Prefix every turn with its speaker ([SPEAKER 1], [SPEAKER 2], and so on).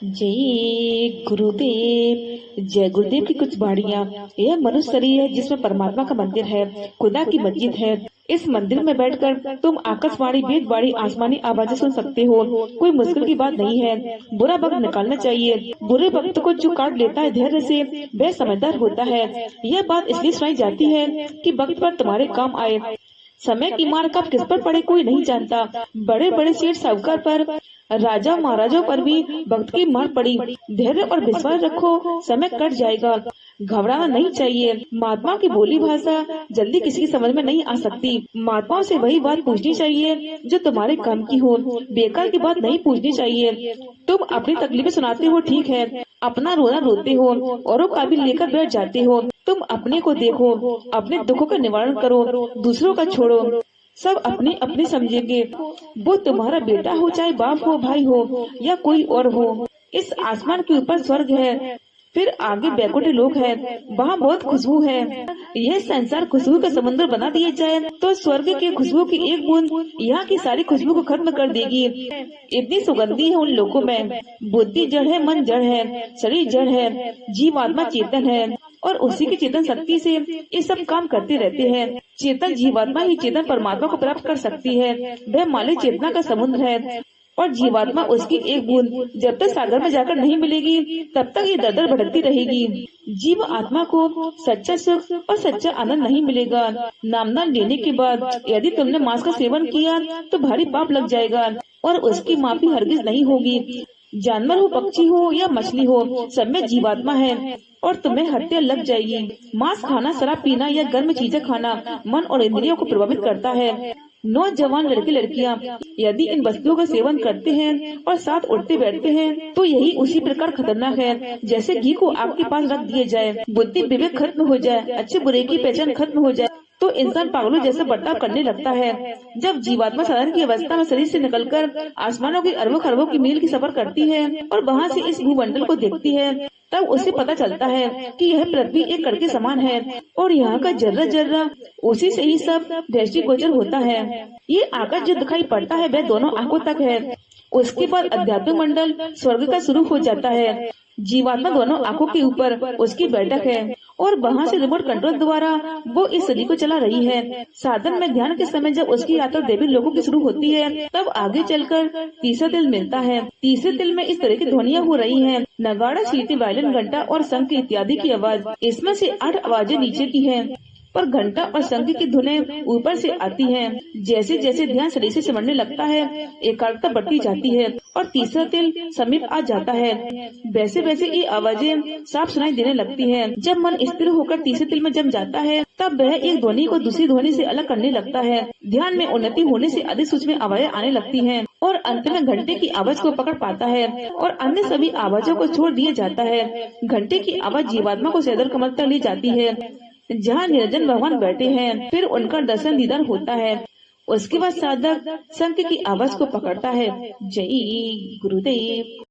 [SPEAKER 1] जय गुरुदेव। जय गुरुदेव की कुछ बाणियां। यह मनुष्य शरीर है जिसमें परमात्मा का मंदिर है, खुदा की मस्जिद है। इस मंदिर में बैठकर तुम आकाशवाणी, वेदवाणी, आसमानी आवाजें सुन सकते हो। कोई मुश्किल की बात नहीं है। बुरा वक्त निकालना चाहिए। बुरे वक्त को जो काट लेता है धैर्य से, वह समझदार होता है। यह बात इसलिए सुनाई जाती है कि वक्त पर तुम्हारे काम आए। समय की मार कब किस पर पड़े कोई नहीं जानता। बड़े बड़े सेठ साहूकार पर, राजा महाराजों पर भी वक्त की मार पड़ी। धैर्य और विश्वास रखो, समय कट जाएगा। घबराना नहीं चाहिए। महात्मा की बोली भाषा जल्दी किसी की समझ में नहीं आ सकती। महात्माओं से वही बात पूछनी चाहिए जो तुम्हारे काम की हो। बेकार की बात नहीं पूछनी चाहिए। तुम अपनी तकलीफें सुनाते हो, ठीक है, अपना रोना रोते हो, औरों का भी लेकर बैठ जाते हो। तुम अपने को देखो, अपने दुखों का निवारण करो, दूसरों का छोड़ो। सब अपने अपने समझेंगे। वो तुम्हारा बेटा हो, चाहे बाप हो, भाई हो या कोई और हो। इस आसमान के ऊपर स्वर्ग है, फिर आगे बैकुंठ लोक है, वहाँ बहुत खुशबू है। यह संसार खुशबू का समुद्र बना दिया जाए तो स्वर्ग के खुशबू की एक बूंद यहाँ की सारी खुशबू को खत्म कर देगी। इतनी सुगंधी है उन लोगों में। बुद्धि जड़ है, मन जड़ है, शरीर जड़ है, जीवात्मा चेतन है और उसी की चेतन शक्ति से ये सब काम करते रहते हैं। चेतन जीवात्मा ही चेतन परमात्मा को प्राप्त कर सकती है। वह मालिक चेतना का समुद्र है और जीवात्मा उसकी एक बूंद। जब तक सागर में जाकर नहीं मिलेगी तब तक ये दर भटकती रहेगी। जीव आत्मा को सच्चा सुख और सच्चा आनंद नहीं मिलेगा। नामदान लेने के बाद यदि तुमने मांस का सेवन किया तो भारी पाप लग जाएगा और उसकी माफी हरगिज नहीं होगी। जानवर हो, पक्षी हो या मछली हो, सब में जीवात्मा है और तुम्हें हत्या लग जाएगी। मांस खाना, शराब पीना या गर्म चीजें खाना मन और इंद्रियों को प्रभावित करता है। नौजवान लड़के लड़कियां यदि इन वस्तुओं का सेवन करते हैं और साथ उठते बैठते हैं तो यही उसी प्रकार खतरनाक है जैसे घी को आपके पास रख दिया जाए। बुद्धि विवेक खत्म हो जाए, अच्छे बुरे की पहचान खत्म हो जाए तो इंसान पागलों जैसा बर्ताव करने लगता है। जब जीवात्मा साधन की अवस्था में शरीर से निकलकर आसमानों की अरबों खरबों की मील की सफर करती है और वहाँ से इस भूमंडल को देखती है, तब उसे पता चलता है कि यह पृथ्वी एक कण के समान है और यहाँ का जर्रा जर्रा उसी से ही सब दृष्टिगोचर होता है। ये आकाश जो दिखाई पड़ता है वह दोनों आंखों तक है। उसके बाद अध्यात्म मंडल स्वर्ग का शुरू हो जाता है। जीवात्मा दोनों आंखों के ऊपर उसकी बैठक है और वहाँ से रिमोट कंट्रोल द्वारा वो इस सदी को चला रही है। साधन में ध्यान के समय जब उसकी यात्रा देवी लोगों की शुरू होती है तब आगे चलकर तीसरा तिल मिलता है। तीसरे तिल में इस तरह की ध्वनियाँ हो रही हैं, नगाड़ा, सीटी, वायलिन, घंटा और शंख इत्यादि की आवाज। इसमें से 8 आवाजें नीचे की हैं और घंटा और शंख की धुनें ऊपर से आती हैं। जैसे जैसे ध्यान शरीर से सिमटने लगता है, एकाग्रता बढ़ती जाती है और तीसरा तिल समीप आ जाता है। वैसे वैसे ये आवाजें साफ सुनाई देने लगती हैं। जब मन स्थिर होकर तीसरे तिल में जम जाता है तब वह एक ध्वनि को दूसरी ध्वनि से अलग करने लगता है। ध्यान में उन्नति होने से अधिक सूक्ष्म आवाजें आने लगती हैं और अंत में घंटे की आवाज को पकड़ पाता है और अन्य सभी आवाजों को छोड़ दिया जाता है। घंटे की आवाज जीवात्मा को सैदल कमर तक ले जाती है जहाँ निरंजन भगवान बैठे हैं। फिर उनका दर्शन दीदार होता है। उसके बाद साधक शंख की आवाज को पकड़ता है। जय गुरुदेव।